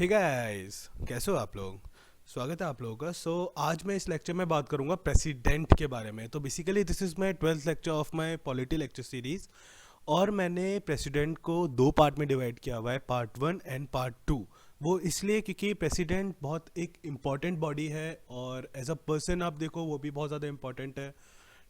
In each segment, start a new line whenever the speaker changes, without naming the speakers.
Hey guys, कैसे हो आप लोग। स्वागत है आप लोगों का। आज मैं इस लेक्चर में बात करूंगा प्रेसिडेंट के बारे में। तो basically this is my 12th lecture of my polity lecture series. और मैंने प्रेसिडेंट को दो पार्ट में डिवाइड किया हुआ है, पार्ट 1 एंड पार्ट 2। वो इसलिए क्योंकि प्रेसिडेंट बहुत एक इम्पॉर्टेंट बॉडी है और एज अ पर्सन आप देखो वो भी बहुत ज़्यादा इम्पॉर्टेंट है।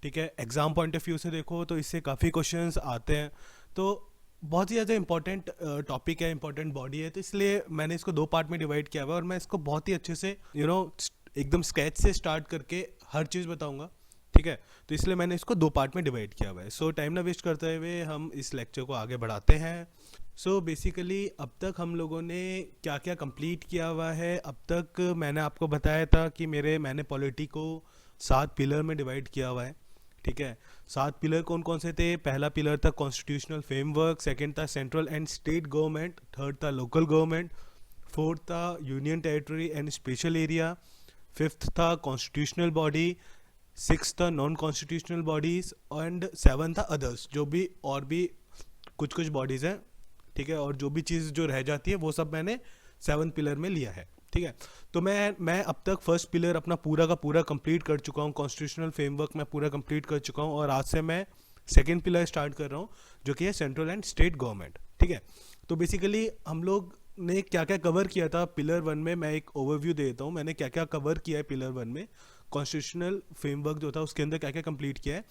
ठीक है, एग्ज़ाम पॉइंट ऑफ व्यू से देखो तो इससे काफ़ी क्वेश्चंस आते हैं। तो बहुत ही ज़्यादा इंपॉर्टेंट टॉपिक है, इंपॉर्टेंट बॉडी है, तो इसलिए मैंने इसको दो पार्ट में डिवाइड किया हुआ है और मैं इसको बहुत ही अच्छे से एकदम स्केच से स्टार्ट करके हर चीज़ बताऊंगा। ठीक है, तो इसलिए मैंने इसको दो पार्ट में डिवाइड किया हुआ है। टाइम ना वेस्ट करते हुए हम इस लेक्चर को आगे बढ़ाते हैं। बेसिकली अब तक हम लोगों ने क्या क्या कंप्लीट किया हुआ है। अब तक मैंने आपको बताया था कि मैंने पॉलिटी को 7 पिलर में डिवाइड किया हुआ है। ठीक है, 7 पिलर कौन कौन से थे। पहला पिलर था कॉन्स्टिट्यूशनल फ्रेमवर्क, सेकंड था central and state government, third था लोकल गवर्नमेंट, फोर्थ था union territory and special area, fifth था कॉन्स्टिट्यूशनल बॉडी, सिक्स था non constitutional bodies and seven था अदर्स, जो भी और भी कुछ कुछ बॉडीज हैं। ठीक है, और जो भी चीज़ जो रह जाती है वो सब मैंने 7 पिलर में लिया है। ठीक है, तो मैं अब तक फर्स्ट पिलर अपना पूरा का पूरा कंप्लीट कर चुका हूँ। कॉन्स्टिट्यूशनल फ्रेमवर्क मैं पूरा कंप्लीट कर चुका हूँ और आज से मैं सेकंड पिलर स्टार्ट कर रहा हूँ, जो कि है सेंट्रल एंड स्टेट गवर्नमेंट। ठीक है, तो बेसिकली हम लोग ने क्या क्या कवर किया था पिलर 1 में। मैं एक ओवरव्यू दे देता हूँ मैंने क्या क्या कवर किया है पिलर 1 में। कॉन्स्टिट्यूशनल फ्रेमवर्क जो था उसके अंदर क्या क्या कंप्लीट किया है।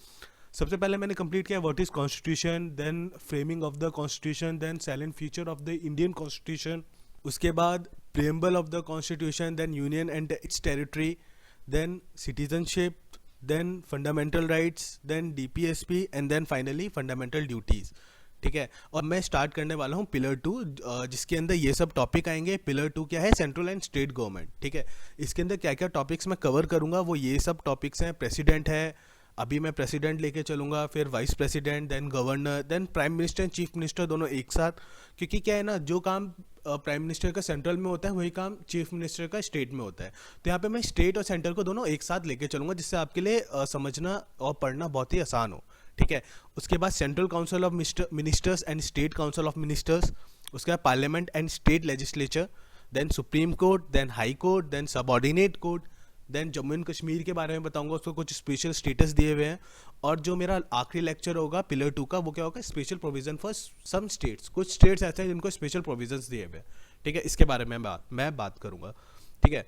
सबसे पहले मैंने कंप्लीट किया what is constitution, then framing of the constitution, then salient feature of the Indian constitution, उसके बाद preamble of the constitution, then union and its territory, then citizenship, then fundamental rights, then DPSP and then finally fundamental duties। ठीक है, और मैं start करने वाला हूँ pillar 2, जिसके अंदर ये सब टॉपिक आएंगे। पिलर 2 क्या है, सेंट्रल एंड स्टेट गवर्नमेंट। ठीक है, इसके अंदर क्या क्या टॉपिक्स मैं कवर करूँगा वो ये सब टॉपिक्स हैं। प्रेसिडेंट है, अभी मैं प्रेसिडेंट लेके चलूँगा, फिर vice president, then governor, then prime minister and chief minister दोनों एक साथ। क्योंकि क्या है ना, जो काम प्राइम मिनिस्टर का सेंट्रल में होता है वही काम चीफ मिनिस्टर का स्टेट में होता है। तो यहाँ पे मैं स्टेट और सेंटर को दोनों एक साथ लेके चलूँगा, जिससे आपके लिए समझना और पढ़ना बहुत ही आसान हो। ठीक है, उसके बाद central council of ministers and state council of ministers, उसके बाद parliament and state legislature, then supreme court, then high court, then subordinate court, then Jammu and Kashmir के बारे में बताऊंगा, उसको कुछ स्पेशल स्टेटस दिए हुए हैं। और जो मेरा आखिरी लेक्चर होगा पिलर 2 का, वो क्या होगा, special provision for some states. कुछ स्टेट्स ऐसे हैं जिनको स्पेशल प्रोविजंस दिए हुए हैं। ठीक है, इसके बारे में मैं बात करूंगा। ठीक है,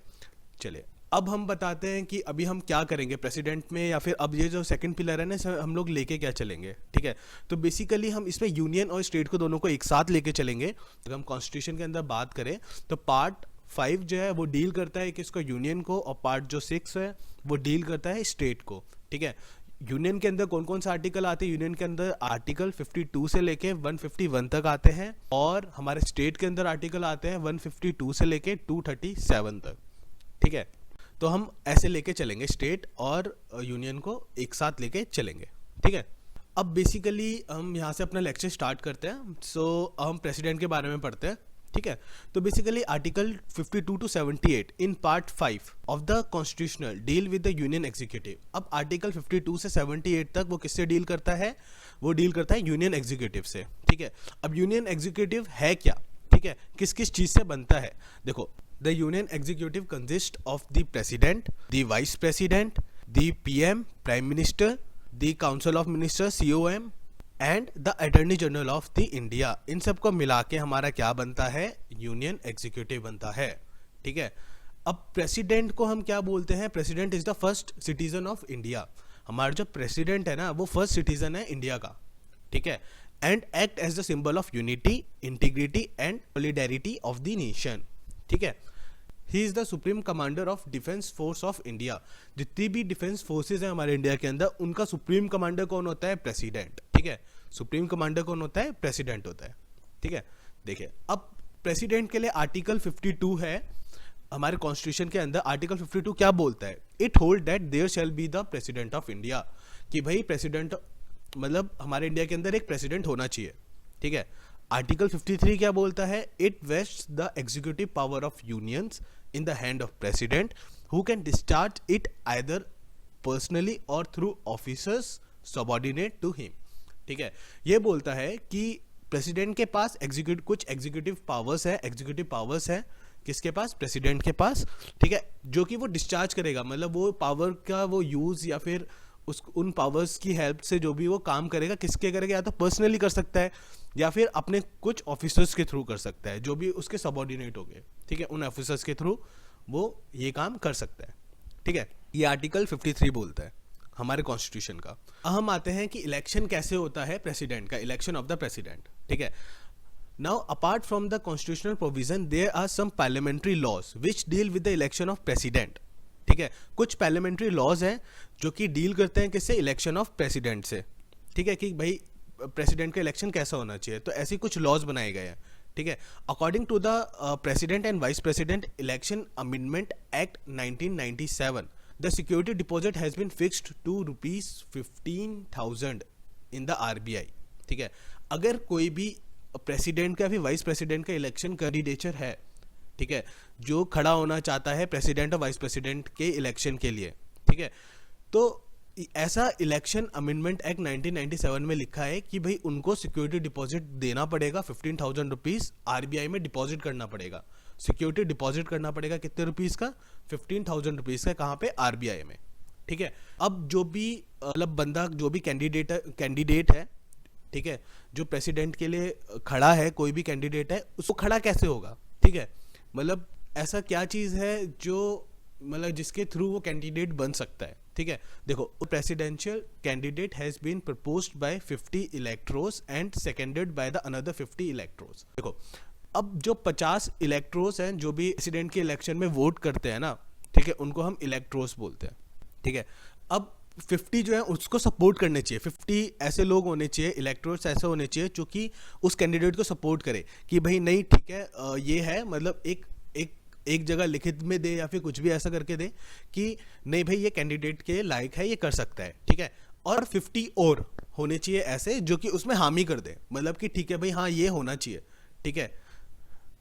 चलिए अब हम बताते हैं कि अभी हम क्या करेंगे प्रेसिडेंट में, या फिर अब ये जो सेकंड पिलर है ना इसे हम लोग लेके क्या चलेंगे। ठीक है, तो बेसिकली हम इसमें यूनियन और स्टेट को दोनों को एक साथ लेके चलेंगे। अगर हम कॉन्स्टिट्यूशन के अंदर बात करें तो पार्ट 5 जो है वो डील करता है किसको, यूनियन को, और पार्ट जो 6 है वो डील करता है स्टेट को। ठीक है, यूनियन के अंदर कौन कौन सा आर्टिकल आते हैं, यूनियन के अंदर आर्टिकल 52 से लेके 151 तक आते हैं, और हमारे स्टेट के अंदर आर्टिकल आते हैं 152 से लेके 237 तक। ठीक है, तो हम ऐसे लेके चलेंगे, स्टेट और यूनियन को एक साथ लेके चलेंगे। ठीक है, अब बेसिकली हम यहाँ से अपना लेक्चर स्टार्ट करते हैं। हम प्रेसिडेंट के बारे में पढ़ते हैं। ठीक है, तो basically article 52 to 78 in part 5 of the constitutional deal with the union executive. अब आर्टिकल 52 से 78 तक वो किससे डील करता है, वो डील करता है यूनियन एग्जीक्यूटिव से। ठीक है, अब यूनियन एग्जीक्यूटिव है क्या, ठीक है, किस किस चीज से बनता है। देखो, the union executive consist of the president, the vice president, the PM prime minister, the council of minister COM and the attorney general of the India. इन सबको मिला के हमारा क्या बनता है, यूनियन एग्जीक्यूटिव बनता है। ठीक है, अब प्रेसिडेंट को हम क्या बोलते हैं, president is the first citizen of India. हमारा जो प्रेसिडेंट है ना वो फर्स्ट सिटीजन है इंडिया का। ठीक है, and act as the symbol of unity, integrity and solidarity of the nation. ठीक है, he is the supreme commander of defence force of India. जितनी भी डिफेंस फोर्सेज हैं हमारे इंडिया के अंदर, उनका सुप्रीम कमांडर कौन होता है, प्रेसिडेंट। ठीक है, सुप्रीम कमांडर कौन होता है, प्रेसिडेंट होता है। ठीक है, देखिए अब प्रेसिडेंट के लिए आर्टिकल 52 है हमारे कॉन्स्टिट्यूशन के अंदर। आर्टिकल 52 क्या बोलता है, it hold that there shall be the president of India, कि भाई प्रेसिडेंट मतलब हमारे इंडिया के अंदर एक प्रेसिडेंट होना चाहिए। ठीक है, आर्टिकल 53 क्या बोलता है, it vests the executive power of unions in the hand of president who can discharge it either personally और through officers subordinate to him. ठीक है, ये बोलता है कि प्रेसिडेंट के पास कुछ एग्जीक्यूटिव पावर्स है किसके पास? प्रेसिडेंट के पास, ठीक है, जो कि वो डिस्चार्ज करेगा, मतलब वो पावर का वो यूज़ या फिर उस उन पावर्स की हेल्प से जो भी वो काम करेगा, किसके करेगा? या तो पर्सनली कर सकता है या फिर अपने कुछ ऑफिसर्स के थ्रू कर सकता है, जो भी उसके सबऑर्डिनेट हो गए, ठीक है, उन ऑफिसर्स के थ्रू वो ये काम कर सकता है, ठीक है। ये आर्टिकल 53 बोलता है हमारे कॉन्स्टिट्यूशन का। अब हम आते हैं कि इलेक्शन कैसे होता है प्रेसिडेंट का, इलेक्शन ऑफ द प्रेसिडेंट, ठीक है। Now, apart from the constitutional provision, there are some parliamentary laws which deal with the election of president. ठीक है, कुछ parliamentary laws हैं जो कि डील करते हैं किससे? इलेक्शन ऑफ प्रेसिडेंट से, ठीक है, कि भाई प्रेसिडेंट का इलेक्शन कैसा होना चाहिए, तो ऐसी कुछ लॉज बनाए गए हैं, ठीक है। According to the president and vice president election amendment act 1997, the security deposit has been fixed to ₹15,000 in the RBI, ठीक है। अगर कोई भी प्रेसिडेंट का भी वाइस प्रेसिडेंट का इलेक्शन कैंडिडेचर है, ठीक है, जो खड़ा होना चाहता है प्रेसिडेंट और वाइस प्रेसिडेंट के इलेक्शन के लिए, ठीक है, तो ऐसा इलेक्शन अमेंडमेंट एक्ट 1997 में लिखा है कि भाई उनको सिक्योरिटी डिपॉजिट देना पड़ेगा, ₹15,000 RBI में डिपॉजिट करना पड़ेगा, सिक्योरिटी डिपॉजिट करना पड़ेगा, कितने रुपीज़ का? ₹15,000 का, कहाँ पे? RBI में, ठीक है। अब जो भी मतलब बंदा, जो भी कैंडिडेट है, ठीक है, जो प्रेसिडेंट के लिए खड़ा है, कोई भी कैंडिडेट है, उसको खड़ा कैसे होगा, ठीक है, मतलब ऐसा क्या चीज़ है जो मतलब जिसके थ्रू वो कैंडिडेट बन सकता है, ठीक है। देखो, presidential candidate has been proposed by 50 electors and seconded by the another 50 electors. देखो, अब जो 50 इलेक्टोर्स हैं जो भी प्रेसिडेंट के इलेक्शन में वोट करते हैं ना, ठीक है, उनको हम इलेक्टोर्स बोलते हैं, ठीक है। अब 50 जो है उसको सपोर्ट करने चाहिए, 50 ऐसे लोग होने चाहिए, इलेक्टोर्स ऐसे होने चाहिए जो कि उस कैंडिडेट को सपोर्ट करे कि भाई नहीं ठीक है, ये है, मतलब एक जगह लिखित में दे या फिर कुछ भी ऐसा करके दे कि नहीं भाई ये कैंडिडेट के लायक है, ये कर सकता है, ठीक है। और 50 और होने चाहिए ऐसे जो कि उसमें हामी कर दे, मतलब कि ठीक है भाई हाँ ये होना चाहिए, ठीक है,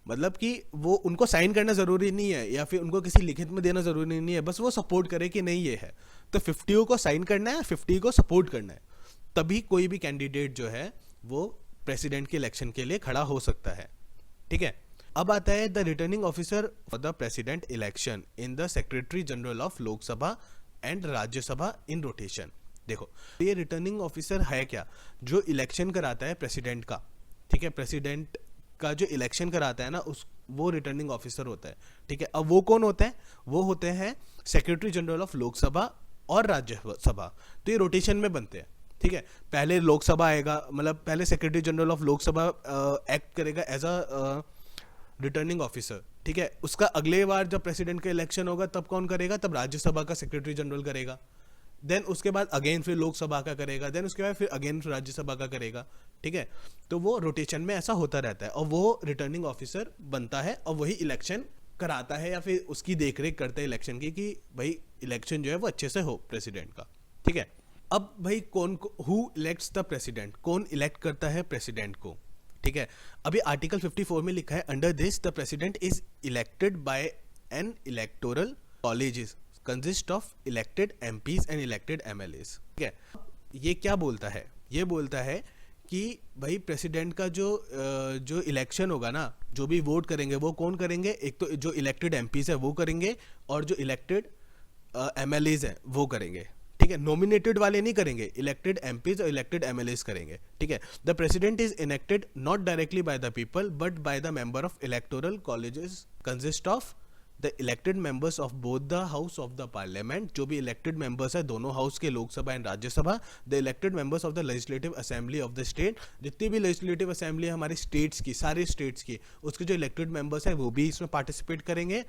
मतलब कि वो उनको साइन करना ज़रूरी नहीं है या फिर उनको किसी लिखित में देना ज़रूरी नहीं है, बस वो सपोर्ट करे कि नहीं ये है, तो 50 को साइन करना है, 50 को सपोर्ट करना है, तभी कोई भी कैंडिडेट जो है वो प्रेसिडेंट के इलेक्शन के लिए खड़ा हो सकता है, ठीक है। अब आता है the returning officer for the president election in the secretary general of Lok Sabha and Rajya Sabha in rotation. देखो, ये रिटर्निंग ऑफिसर है क्या? जो इलेक्शन कराता है प्रेसिडेंट का, ठीक है, प्रेसिडेंट का जो इलेक्शन कराता है ना, उस वो रिटर्निंग ऑफिसर होता है, ठीक है। अब वो कौन होता है? वो होते हैं सेक्रेटरी जनरल ऑफ लोकसभा और राज्यसभा, तो ये रोटेशन में बनते हैं, ठीक है। पहले लोकसभा आएगा, मतलब पहले secretary general of Lok Sabha act करेगा एज अ रिटर्निंग ऑफिसर, ठीक है। उसका अगले बार जब प्रेसिडेंट का इलेक्शन होगा तब कौन करेगा? तब राज्यसभा का सेक्रेटरी जनरल करेगा, देन उसके बाद अगेन फिर लोकसभा का करेगा, देन उसके बाद फिर अगेन राज्यसभा का करेगा, ठीक है। तो वो रोटेशन में ऐसा होता रहता है और वो रिटर्निंग ऑफिसर बनता है और वही इलेक्शन कराता है या फिर उसकी देखरेख करता है इलेक्शन की कि भाई इलेक्शन जो है वो अच्छे से हो प्रेसिडेंट का, ठीक है। अब भाई कौन, हु इलेक्ट्स द प्रेसिडेंट, कौन इलेक्ट करता है प्रेसिडेंट को, ठीक है। अभी आर्टिकल 54 में लिखा है under this the president is elected by an electoral college consist of elected MPs and elected MLAs, ठीक है। ये क्या बोलता है? ये बोलता है कि भाई प्रेसिडेंट का जो इलेक्शन होगा ना, जो भी वोट करेंगे वो कौन करेंगे? एक तो जो इलेक्टेड एमपीज है वो करेंगे और जो इलेक्टेड एमएलएज है वो करेंगे, ठीक है। नॉमिनेटेड वाले नहीं करेंगे, इलेक्टेड एमपीज और इलेक्टेड एमएलएज करेंगे, ठीक है। The president is elected not directly by the people but by the member of electoral colleges consist of the elected members of both the house of the parliament, जो भी elected members है दोनों house के, Lok Sabha and Rajya Sabha, the elected members of the legislative assembly of the state, जितनी भी legislative assembly है हमारी states की, सारे स्टेट्स की, उसके जो इलेक्टेड मेंबर्स है वो भी इसमें पार्टिसिपेट करेंगे।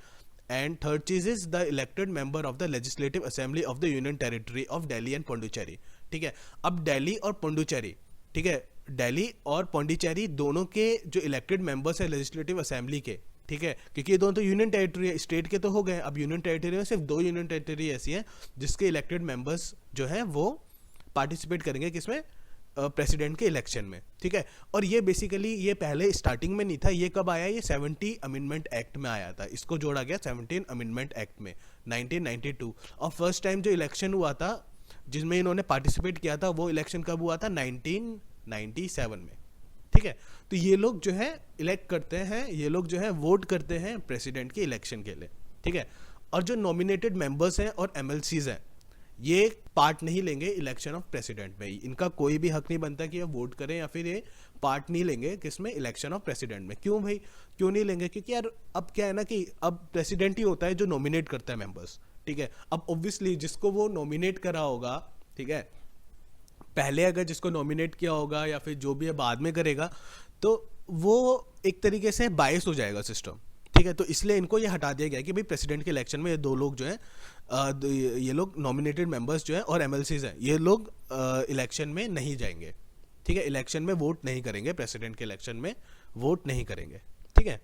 एंड थर्ड चीज is the elected member of the legislative assembly of the union territory of Delhi and Pondicherry, ठीक है। अब दिल्ली और पौंडीचेरी, ठीक है, दिल्ली और पौंडीचेरी दोनों के जो इलेक्टेड मेंबर्स है लेजिस्लेटिव असेंबली के, ठीक है, क्योंकि ये दोनों तो यूनियन टेरिटरी है, स्टेट के तो हो गए, अब यूनियन टेरिटरी में सिर्फ 2 यूनियन टेरिटरी ऐसी हैं जिसके इलेक्टेड मेंबर्स जो है वो पार्टिसिपेट करेंगे किसमें? प्रेसिडेंट के इलेक्शन में, ठीक है। और ये बेसिकली ये पहले स्टार्टिंग में नहीं था, ये कब आया? ये 70 अमेंडमेंट एक्ट में आया था, इसको जोड़ा गया 17 अमेंडमेंट एक्ट में 1992। और फर्स्ट टाइम जो इलेक्शन हुआ था जिसमें इन्होंने पार्टिसिपेट किया था वो इलेक्शन कब हुआ था? 1997 में, ठीक है। तो ये लोग जो है इलेक्ट करते हैं, ये लोग जो है वोट करते हैं प्रेसिडेंट के इलेक्शन के लिए, ठीक है। और जो नॉमिनेटेड मेंबर्स हैं और एमएलसीज हैं, ये पार्ट नहीं लेंगे इलेक्शन ऑफ प्रेसिडेंट में। इनका कोई भी हक नहीं बनता कि ये वोट करें या फिर ये पार्ट नहीं लेंगे किसमें, इलेक्शन ऑफ प्रेसिडेंट में। क्यों भाई, क्यों नहीं लेंगे? क्योंकि यार अब क्या है ना कि अब प्रेसिडेंट ही होता है जो नॉमिनेट करता है मेंबर्स, ठीक है। अब ऑब्वियसली जिसको वो नॉमिनेट करा होगा, ठीक है, पहले अगर जिसको नॉमिनेट किया होगा या फिर जो भी है बाद में करेगा, तो वो एक तरीके से बायस हो जाएगा सिस्टम, ठीक है। तो इसलिए इनको ये हटा दिया गया कि भाई प्रेसिडेंट के इलेक्शन में ये दो लोग जो है, ये लोग नॉमिनेटेड मेंबर्स जो है और एमएलसीज हैं, ये लोग इलेक्शन में नहीं जाएंगे, ठीक है। इलेक्शन में वोट नहीं करेंगे, प्रेसिडेंट के इलेक्शन में वोट नहीं करेंगे, ठीक है।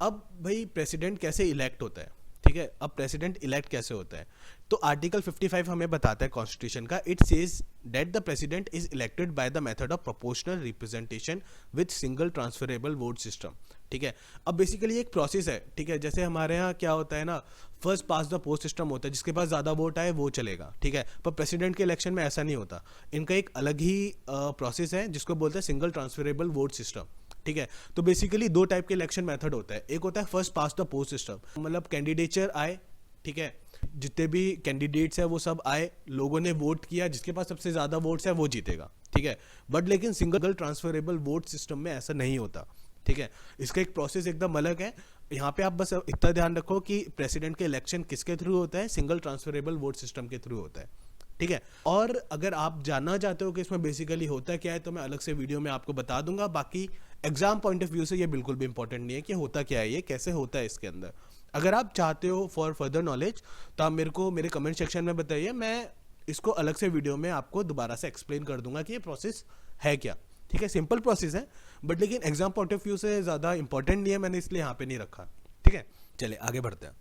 अब भाई प्रेसिडेंट कैसे इलेक्ट होता है, ठीक है। अब प्रेसिडेंट इलेक्ट कैसे होता है, तो आर्टिकल 55 हमें बताता है कॉन्स्टिट्यूशन का। It says that the president is elected by the method of proportional representation with single transferable vote system, ठीक है। अब बेसिकली एक प्रोसेस है, ठीक है। जैसे हमारे यहाँ क्या होता है ना, first pass the post system होता है, जिसके पास ज़्यादा वोट आए वो चलेगा, ठीक है। पर प्रेसिडेंट के इलेक्शन में ऐसा नहीं होता, इनका एक अलग ही प्रोसेस है जिसको बोलते हैं सिंगल ट्रांसफरेबल वोट सिस्टम, ठीक है। तो बेसिकली दो टाइप के इलेक्शन मेथड होता है। एक होता है first pass the post system, मतलब कैंडिडेचर आए, ठीक है, जितने भी कैंडिडेट्स हैं वो सब आए, लोगों ने वोट किया, जिसके पास सबसे ज़्यादा वोट्स है वो जीतेगा, ठीक है। बट लेकिन सिंगल ट्रांसफरेबल वोट सिस्टम में ऐसा नहीं होता, ठीक है। इसका एक प्रोसेस एकदम अलग है। यहाँ पे आप बस इतना ध्यान रखो कि प्रेसिडेंट के इलेक्शन किसके थ्रू होता है, सिंगल ट्रांसफरेबल वोट सिस्टम के थ्रू होता है, ठीक है। और अगर आप जानना चाहते हो कि इसमें बेसिकली होता क्या है, तो मैं अलग से वीडियो में आपको बता दूंगा। बाकी एग्जाम पॉइंट ऑफ व्यू से ये बिल्कुल भी इंपॉर्टेंट नहीं है कि होता क्या है, ये कैसे होता है इसके अंदर। अगर आप चाहते हो फॉर फर्दर नॉलेज तो आप मेरे को मेरे कमेंट सेक्शन में बताइए, मैं इसको अलग से वीडियो में आपको दोबारा से एक्सप्लेन कर दूंगा कि ये प्रोसेस है क्या, ठीक है। सिंपल प्रोसेस है, बट लेकिन एग्जाम पॉइंट ऑफ व्यू से ज़्यादा इंपॉर्टेंट नहीं है, मैंने इसलिए यहाँ पे नहीं रखा, ठीक है। चलिए आगे बढ़ते हैं।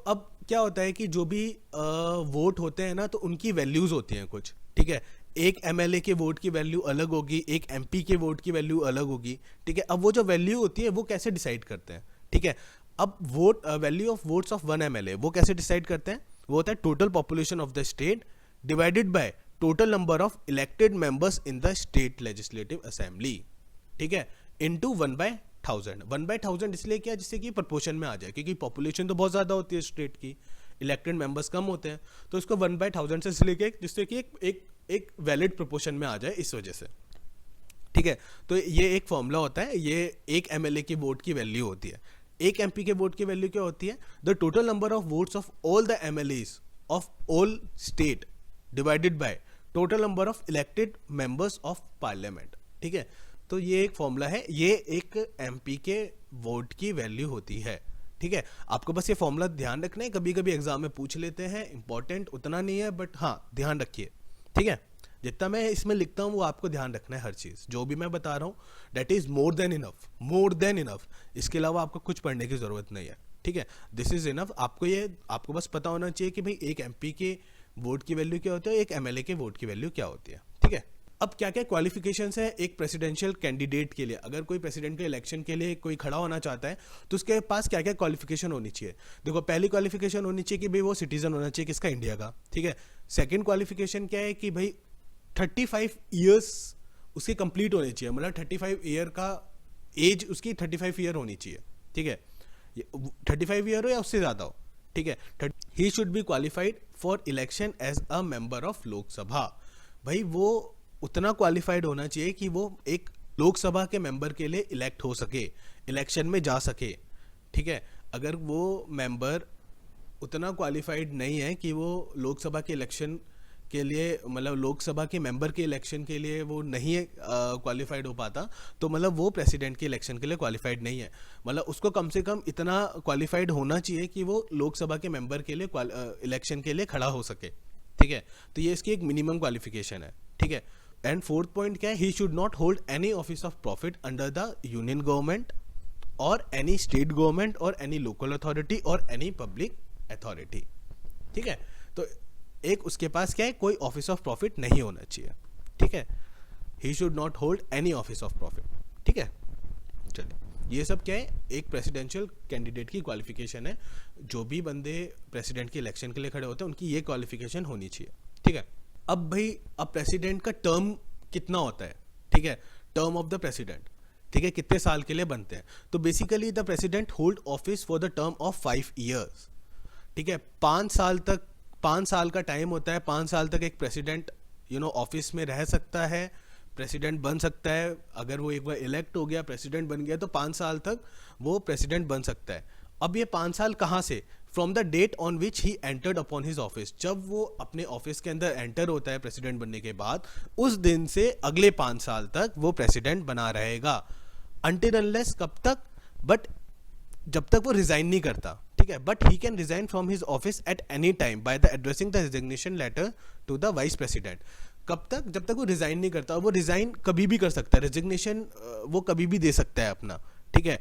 अब क्या होता है कि जो भी वोट होते हैं ना, तो उनकी वैल्यूज़ होती हैं कुछ, ठीक है। एक एमएलए के वोट की वैल्यू अलग होगी, एक एमपी के वोट की वैल्यू अलग होगी, ठीक है। अब वो जो वैल्यू होती है वो कैसे डिसाइड करते हैं, ठीक है। अब vote value of votes of one MLA वो कैसे डिसाइड करते हैं, वो होता है total population of the state divided by total number of elected members in the state legislative assembly, ठीक है, इनटू 1/1000। 1/1000 इसलिए क्या, जिससे कि प्रपोर्शन में आ जाए, क्योंकि पॉपुलेशन तो बहुत ज़्यादा होती है स्टेट की, इलेक्टेड मेंबर्स कम होते हैं, तो इसको 1/1000 से इसलिए कि जिससे कि एक वैलिड प्रपोर्शन में आ जाए, इस वजह से, ठीक है। तो ये एक फॉर्मूला होता है, ये एक एमएलए की वोट की वैल्यू होती है। एक एमपी के वोट की वैल्यू क्या होती है, the total number of votes of all the MLAs of all state divided by total number of elected members of parliament, ठीक है। तो ये एक फॉर्मूला है, ये एक एमपी के वोट की वैल्यू होती है, ठीक है। आपको बस ये फॉर्मूला ध्यान रखना है, कभी कभी एग्जाम में पूछ लेते हैं, इंपॉर्टेंट उतना नहीं है, बट हाँ ध्यान रखिए, ठीक है। जितना मैं इसमें लिखता हूँ वो आपको ध्यान रखना है, हर चीज़ जो भी मैं बता रहा हूँ that is more than enough, more than enough. इसके अलावा आपको कुछ पढ़ने की ज़रूरत नहीं है, ठीक है। This is enough. आपको बस पता होना चाहिए कि भाई एक एमपी के वोट की वैल्यू क्या होती है, एक एमएलए के वोट की वैल्यू क्या होती है, ठीक है। अब क्या क्या क्वालिफिकेशंस है एक प्रेसिडेंशियल कैंडिडेट के लिए, अगर कोई प्रेसिडेंट के इलेक्शन के लिए कोई खड़ा होना चाहता है तो उसके पास क्या क्या क्वालिफिकेशन होनी चाहिए। देखो, पहली क्वालिफिकेशन होनी चाहिए कि भाई वो सिटीजन होना चाहिए किसका, इंडिया का, ठीक है। सेकंड क्वालिफिकेशन क्या है कि भाई 35 ईयर्स उसके कंप्लीट होने चाहिए, मतलब 35 ईयर का एज उसकी 35 ईयर होनी चाहिए, ठीक है। 35 ईयर हो या उससे ज़्यादा हो, ठीक है। He should be qualified for election as a member of Lok Sabha. भाई वो उतना क्वालिफाइड होना चाहिए कि वो एक लोकसभा के मेंबर के लिए इलेक्ट हो सके, इलेक्शन में जा सके, ठीक है। अगर वो मेंबर उतना क्वालिफाइड नहीं है कि वो लोकसभा के इलेक्शन के लिए, मतलब लोकसभा के मेंबर के इलेक्शन के लिए वो नहीं क्वालिफाइड हो पाता, तो मतलब वो प्रेसिडेंट के इलेक्शन के लिए क्वालिफाइड नहीं है। मतलब उसको कम से कम इतना क्वालिफाइड होना चाहिए कि वो लोकसभा के मेंबर के लिए इलेक्शन के लिए खड़ा हो सके, ठीक है। तो ये इसकी एक मिनिमम क्वालिफिकेशन है, ठीक है। एंड फोर्थ पॉइंट क्या है, he should not hold any office of profit under the union government और एनी स्टेट गवर्नमेंट और एनी लोकल अथॉरिटी और एनी पब्लिक अथॉरिटी, ठीक है। तो एक उसके पास क्या है, कोई ऑफिस ऑफ प्रॉफिट नहीं होना चाहिए, ठीक है। He should not hold any office of profit, ठीक है। चलिए, ये सब क्या है, एक प्रेसिडेंशियल कैंडिडेट की क्वालिफिकेशन है। जो भी बंदे प्रेसिडेंट के इलेक्शन के लिए खड़े होते हैं उनकी ये क्वालिफिकेशन होनी चाहिए, ठीक है। अब भाई, अब प्रेसिडेंट का टर्म कितना होता है, ठीक है, टर्म ऑफ द प्रेसिडेंट। ठीक है, कितने साल के लिए बनते हैं। तो basically the president hold office for the term of 5 years. ठीक है, 5 साल तक, 5 साल का टाइम होता है। 5 साल तक एक प्रेसिडेंट ऑफिस में रह सकता है, प्रेसिडेंट बन सकता है। अगर वो एक बार इलेक्ट हो गया, प्रेसिडेंट बन गया, तो 5 साल तक वो प्रेसिडेंट बन सकता है। अब ये 5 साल कहाँ से? From the date on which he entered upon his office. जब वो अपने ऑफिस के अंदर एंटर होता है प्रेसिडेंट बनने के बाद, उस दिन से अगले 5 साल तक वो प्रेसिडेंट बना रहेगा। अनटिल अनलेस, कब तक? बट जब तक वो रिजाइन नहीं करता। ठीक है, but he can resign from his office at any time by the addressing the resignation letter to the vice president. कब तक? जब तक वो रिजाइन नहीं करता। वो रिजाइन कभी भी कर सकता है, रिजिग्नेशन वो कभी भी दे सकता है अपना। ठीक है,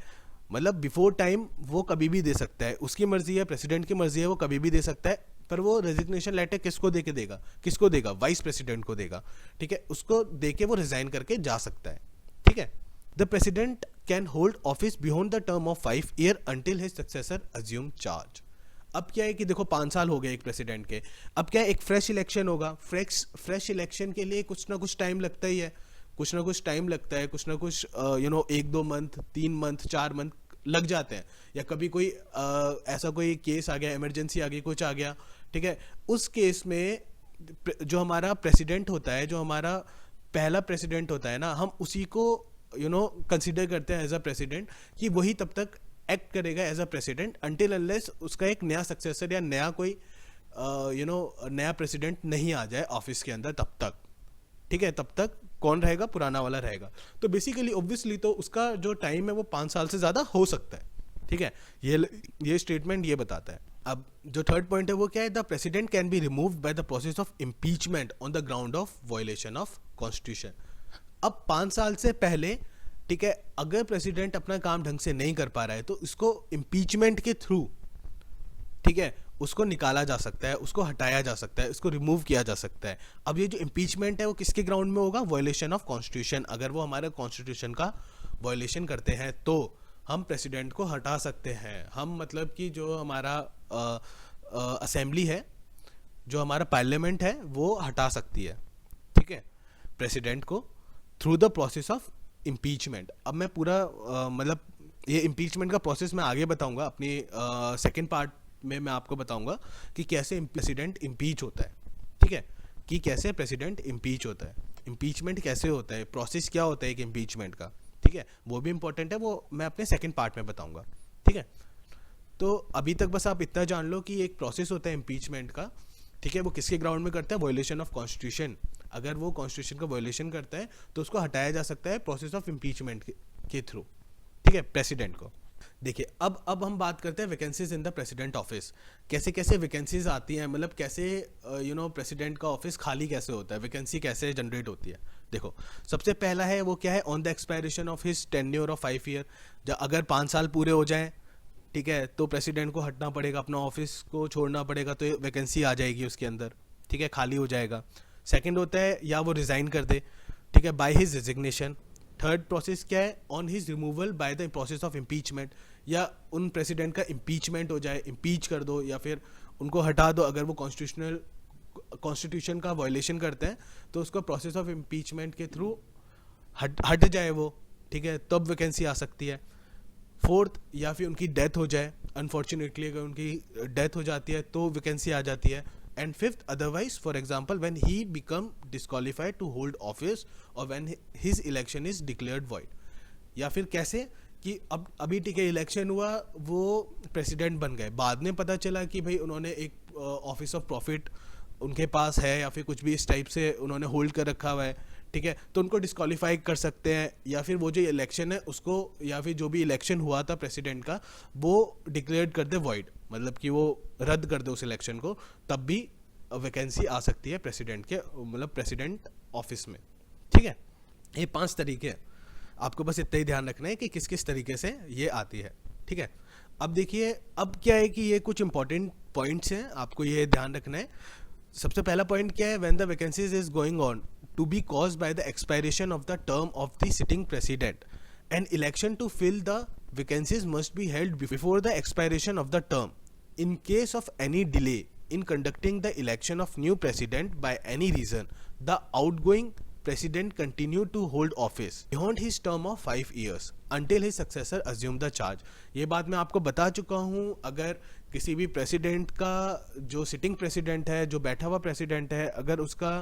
मतलब बिफोर टाइम वो कभी भी दे सकता है, उसकी मर्जी है, प्रेसिडेंट की मर्जी है, वो कभी भी दे सकता है। पर वो रेजिग्नेशन लेटर किसको दे के देगा? किसको देगा? वाइस प्रेसिडेंट को देगा। ठीक है, उसको दे के वो रिजाइन करके जा सकता है। ठीक है, the president can hold office beyond the term of 5 year until his successor assume charge. अब क्या है कि देखो 5 साल हो गए एक प्रेसिडेंट के, अब क्या है, एक फ्रेश इलेक्शन होगा। फ्रेश इलेक्शन के लिए कुछ ना कुछ टाइम लगता ही है, कुछ ना कुछ टाइम लगता है, कुछ ना कुछ 1-2 मंथ, 3 मंथ, 4 मंथ लग जाते हैं। या कभी कोई ऐसा कोई केस आ गया, इमरजेंसी आ गई, कुछ आ गया। ठीक है, उस केस में जो हमारा प्रेसिडेंट होता है, जो हमारा पहला प्रेसिडेंट होता है ना, हम उसी को कंसिडर करते हैं एज अ प्रेसिडेंट, कि वही तब तक एक्ट करेगा as a president until unless उसका एक नया सक्सेसर या नया कोई नया प्रेसिडेंट नहीं आ जाए ऑफिस के अंदर तब तक। ठीक है, तब तक कौन रहेगा? पुराना वाला रहेगा। तो बेसिकली ऑब्वियसली तो उसका जो टाइम है वो 5 साल से ज़्यादा हो सकता है। ठीक है, ये स्टेटमेंट ये बताता है। अब जो थर्ड पॉइंट है वो क्या है? The president can be removed by the process of impeachment on the ground of violation of constitution. अब 5 साल से पहले, ठीक है, अगर प्रेसिडेंट अपना काम ढंग से नहीं कर पा रहा है तो इसको इम्पीचमेंट के थ्रू, ठीक है, उसको निकाला जा सकता है, उसको हटाया जा सकता है, उसको रिमूव किया जा सकता है। अब ये जो इम्पीचमेंट है वो किसके ग्राउंड में होगा? Violation of constitution. अगर वो हमारे कॉन्स्टिट्यूशन का वायलेशन करते हैं तो हम प्रेसिडेंट को हटा सकते हैं। हम मतलब कि जो हमारा असेंबली है, जो हमारा पार्लियामेंट है, वो हटा सकती है, ठीक है, प्रेसिडेंट को through the process of impeachment. अब मैं पूरा मतलब ये इम्पीचमेंट का प्रोसेस मैं आगे बताऊंगा अपनी सेकेंड पार्ट में। मैं आपको बताऊंगा कि कैसे प्रेसिडेंट इम्पीच होता है। ठीक है, कि कैसे प्रेसिडेंट इम्पीच होता है, इम्पीचमेंट कैसे होता है, प्रोसेस क्या होता है एक इम्पीचमेंट का। ठीक है, वो भी इंपॉर्टेंट है, वो मैं अपने सेकंड पार्ट में बताऊंगा। ठीक है, तो अभी तक बस आप इतना जान लो कि एक प्रोसेस होता है इम्पीचमेंट का। ठीक है, वो किसके ग्राउंड में करता है? Violation of constitution. अगर वो कॉन्स्टिट्यूशन का वायलेशन करता है तो उसको हटाया जा सकता है प्रोसेस ऑफ इम्पीचमेंट के थ्रू। ठीक है, प्रेसिडेंट को। देखिए, अब हम बात करते हैं vacancies in the president office. कैसे कैसे वैकेंसीज आती हैं, मतलब कैसे प्रेसिडेंट का ऑफिस खाली कैसे होता है, वैकेंसी कैसे जनरेट होती है। देखो, सबसे पहला है वो क्या है? On the expiration of his tenure of 5 year. अगर 5 साल पूरे हो जाएं, ठीक है, तो प्रेसिडेंट को हटना पड़ेगा, अपना ऑफिस को छोड़ना पड़ेगा, तो वैकेंसी आ जाएगी उसके अंदर। ठीक है, खाली हो जाएगा। सेकेंड होता है या वो रिजाइन कर दे, ठीक है, by his resignation. Third process क्या है? On his removal by the process of impeachment, या उन प्रेसिडेंट का इम्पीचमेंट हो जाए, इम्पीच कर दो, या फिर उनको हटा दो। अगर वो कॉन्स्टिट्यूशन का वायलेशन करते हैं तो उसको प्रोसेस ऑफ इम्पीचमेंट के थ्रू हट जाए वो। ठीक है, तब वैकेंसी आ सकती है। फोर्थ, या फिर उनकी डेथ हो जाए, अनफॉर्चुनेटली अगर उनकी डेथ हो जाती है तो वैकेंसी आ जाती है। And fifth, otherwise, for example when he become disqualified to hold office और when his election is declared void. या फिर कैसे कि अब अभी ठीक है, इलेक्शन हुआ, वो प्रेसिडेंट बन गए, बाद में पता चला कि भाई उन्होंने एक ऑफिस ऑफ प्रॉफिट उनके पास है, या फिर कुछ भी इस टाइप से उन्होंने होल्ड कर रखा हुआ है। ठीक है, तो उनको डिस्क्वालीफाई कर सकते हैं, या फिर वो जो इलेक्शन है उसको, या फिर जो भी इलेक्शन हुआ था प्रेसिडेंट का, वो डिक्लेयर कर दे वॉइड, मतलब कि वो रद्द कर दे उस इलेक्शन को। तब भी वैकेंसी आ सकती है प्रेसिडेंट के, मतलब प्रेसिडेंट ऑफिस में। ठीक है, ये 5 तरीके हैं। आपको बस इतना ही ध्यान रखना है कि किस किस तरीके से ये आती है। ठीक है, अब देखिए, अब क्या है कि ये कुछ इंपॉर्टेंट पॉइंट्स हैं, आपको ये ध्यान रखना है। सबसे पहला पॉइंट क्या है? When the vacancies is going on to be caused by the expiration of the term of the sitting president, an election to fill the vacancies must be held before the expiration of the term. In case of any delay in conducting the election of new president by any reason, the outgoing president continue to hold office beyond his term of 5 years until his successor assume the charge। ये बात मैं आपको बता चुका हूँ। अगर किसी भी प्रेसिडेंट का, जो सिटिंग प्रेसिडेंट है, जो बैठा हुआ प्रेसिडेंट है, अगर उसका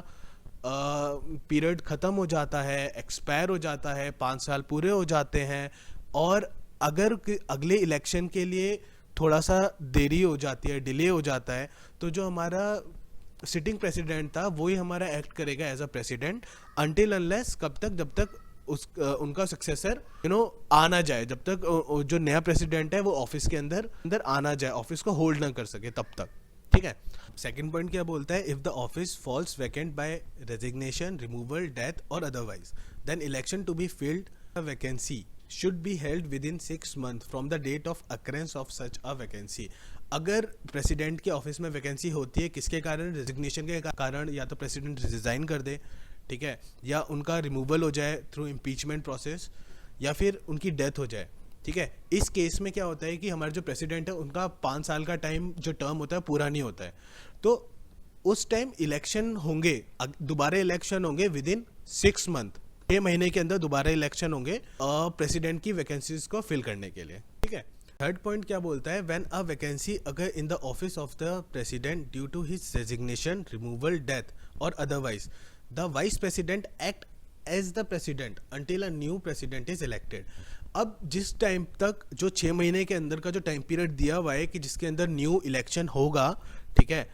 पीरियड ख़त्म हो जाता है, एक्सपायर हो जाता है, 5 साल पूरे हो जाते हैं, और अगर अगले इलेक्शन के लिए थोड़ा सा देरी हो जाती है, डिले हो जाता है, तो जो हमारा सिटिंग प्रेसिडेंट था वही हमारा एक्ट करेगा as a president until unless, कब तक, जब तक उनका सक्सेसर आ ना जाए, जब तक जो नया प्रेसिडेंट है वो ऑफिस के अंदर आ ना जाए, ऑफिस को होल्ड ना कर सके तब तक। ठीक है। सेकंड पॉइंट क्या बोलता है, if the office falls vacant by resignation, removal, death और otherwise, then election to be filled a vacancy should be held within 6 months from the date of occurrence of such a vacancy। अगर president के office में vacancy होती है, किसके कारण, resignation के कारण, या तो प्रेसिडेंट रिजाइन कर दे, ठीक है, या उनका रिमूवल हो जाए थ्रू इम्पीचमेंट प्रोसेस, या फिर उनकी डेथ हो जाए, ठीक है। इस केस में क्या होता है कि हमारे जो प्रेसिडेंट है उनका 5 साल का टाइम जो टर्म होता है पूरा नहीं होता है, तो उस टाइम इलेक्शन होंगे, दोबारा इलेक्शन होंगे विद इन 6 मंथ, 6 महीने के अंदर दोबारा इलेक्शन होंगे प्रेसिडेंट की वैकेंसीज को फिल करने के लिए। ठीक है। थर्ड पॉइंट क्या बोलता है, व्हेन अ वैकेंसी अगर in the office of the president due to his resignation, removal, death और otherwise, the vice president act as the president until a new president is elected. अब जिस time तक, जो 6 महीने के अंदर का जो टाइम पीरियड दिया हुआ है कि जिसके अंदर न्यू इलेक्शन होगा, ठीक है,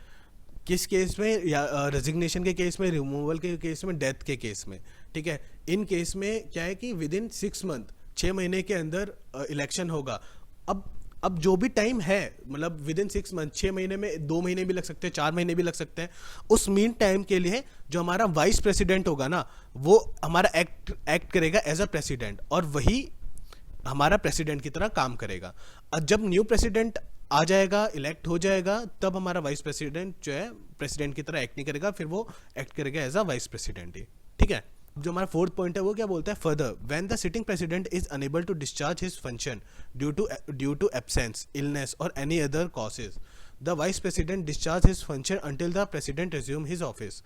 किस केस में, या रेजिग्नेशन के केस में, रिमूवल के केस में, डेथ के केस में, ठीक है, इन केस में क्या है कि विद इन 6 मंथ, 6 महीने के अंदर इलेक्शन होगा। अब जो भी टाइम है, मतलब विद इन 6 मंथ, 6 महीने में 2 महीने भी लग सकते हैं, 4 महीने भी लग सकते हैं, उस मीन टाइम के लिए जो हमारा वाइस प्रेसिडेंट होगा ना, वो हमारा एक्ट करेगा एज अ प्रेसिडेंट, और वही हमारा प्रेसिडेंट की तरह काम करेगा। और जब न्यू प्रेसिडेंट आ जाएगा, इलेक्ट हो जाएगा, तब हमारा वाइस प्रेसिडेंट जो है प्रेसिडेंट की तरह एक्ट नहीं करेगा, फिर वो एक्ट करेगा एज अ वाइस प्रेसिडेंट ही। ठीक है। जो हमारा फोर्थ पॉइंट है वो क्या बोलता है, further when the sitting president is unable to discharge his function due to absence, illness और any other causes, the vice president discharge his function until the president resume his office.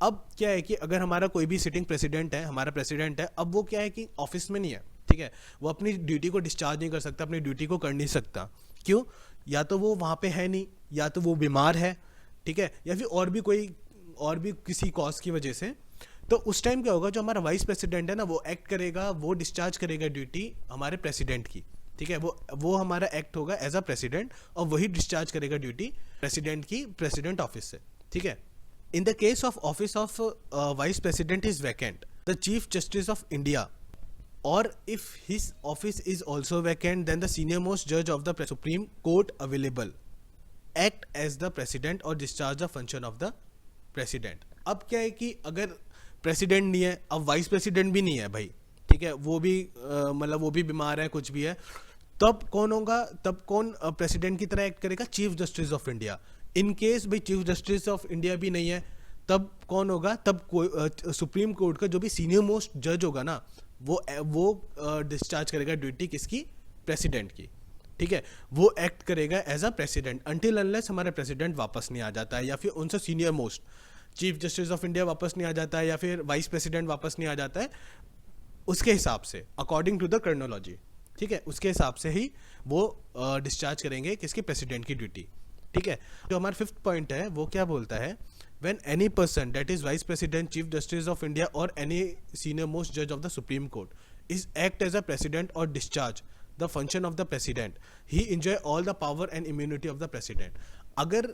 अब क्या है कि अगर हमारा कोई भी सिटिंग प्रेसिडेंट है, हमारा प्रेसिडेंट है, अब वो क्या है कि ऑफिस में नहीं है, ठीक है, वो अपनी ड्यूटी को डिस्चार्ज नहीं कर सकता, अपनी ड्यूटी को कर नहीं सकता। क्यों? या तो वो वहाँ पे है नहीं, या तो वो बीमार है, ठीक है, या फिर और भी किसी कॉज की वजह से। तो उस टाइम क्या होगा, जो हमारा वाइस प्रेसिडेंट है ना, वो एक्ट करेगा, वो डिस्चार्ज करेगा ड्यूटी हमारे प्रेसिडेंट की, ठीक है, वो हमारा एक्ट होगा एज अ प्रेसिडेंट, और वही डिस्चार्ज करेगा ड्यूटी प्रेसिडेंट की, प्रेसिडेंट ऑफिस से। ठीक है। In the case of office of vice president is vacant, the chief justice of India, or if his office is also vacant, then the senior most judge of the Supreme Court available act as the president or discharge the function of the president। अब क्या है कि अगर president नहीं है, अब vice president भी नहीं है भाई, ठीक है, वो भी मतलब वो भी बीमार है, कुछ भी है, तब कौन होगा, तब कौन प्रेसिडेंट की तरह एक्ट करेगा, chief justice of India. In case भाई चीफ जस्टिस ऑफ इंडिया भी नहीं है, तब कौन होगा, तब सुप्रीम कोर्ट का जो भी सीनियर मोस्ट जज होगा ना, वो डिस्चार्ज करेगा ड्यूटी किसकी, प्रेसिडेंट की। ठीक है, वो एक्ट करेगा as a president until unless हमारा प्रेसिडेंट वापस नहीं आ जाता है, या फिर उनसे senior most chief justice of India वापस नहीं आ जाता है, या फिर वाइस प्रेसिडेंट वापस नहीं आ जाता है, उसके हिसाब से, अकॉर्डिंग टू द क्रोनोलॉजी, ठीक है, उसके हिसाब से ही वो डिस्चार्ज करेंगे किसकी, प्रेसिडेंट की ड्यूटी। ठीक है। जो हमारा फिफ्थ पॉइंट है वो क्या बोलता है, when any person that is vice president, chief justice of India or any senior most judge of the Supreme Court is act as a president or discharge the function of the president, he enjoy all the power and immunity of the president। अगर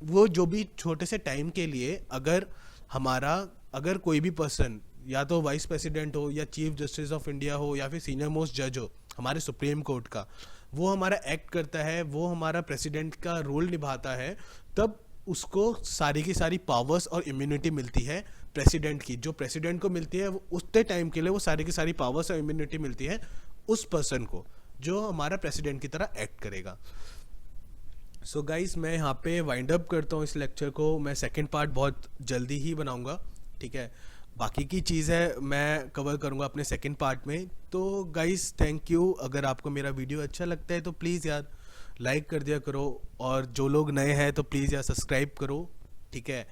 वो जो भी छोटे से time के लिए अगर कोई भी पर्सन, या तो वाइस प्रेसिडेंट हो, या चीफ जस्टिस ऑफ इंडिया हो, या फिर सीनियर मोस्ट जज हो हमारे सुप्रीम कोर्ट का, वो हमारा एक्ट करता है, वो हमारा प्रेसिडेंट का रोल निभाता है, तब उसको सारी की सारी पावर्स और इम्यूनिटी मिलती है प्रेसिडेंट की, जो प्रेसिडेंट को मिलती है, वो उतने टाइम के लिए वो सारी की सारी पावर्स और इम्यूनिटी मिलती है उस पर्सन को जो हमारा प्रेसिडेंट की तरह एक्ट करेगा। सो गाइज, मैं यहाँ पे वाइंड अप करता हूँ इस लेक्चर को। मैं सेकंड पार्ट बहुत जल्दी ही बनाऊँगा, ठीक है, बाकी की चीज़ें मैं कवर करूँगा अपने सेकंड पार्ट में। तो गाइज थैंक यू। अगर आपको मेरा वीडियो अच्छा लगता है तो प्लीज़ यार लाइक कर दिया करो, और जो लोग नए हैं तो प्लीज़ यार सब्सक्राइब करो, ठीक है,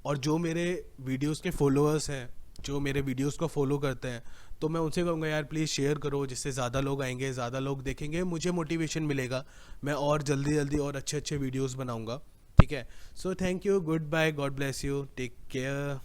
और जो मेरे वीडियोस के फॉलोअर्स हैं जो मेरे वीडियोस को फॉलो करते हैं, तो मैं उनसे कहूँगा यार प्लीज़ शेयर करो, जिससे ज़्यादा लोग आएंगे, ज़्यादा लोग देखेंगे, मुझे मोटिवेशन मिलेगा, मैं और जल्दी जल्दी और अच्छे अच्छे वीडियोस बनाऊँगा। ठीक है, so thank you, goodbye, God bless you, take care.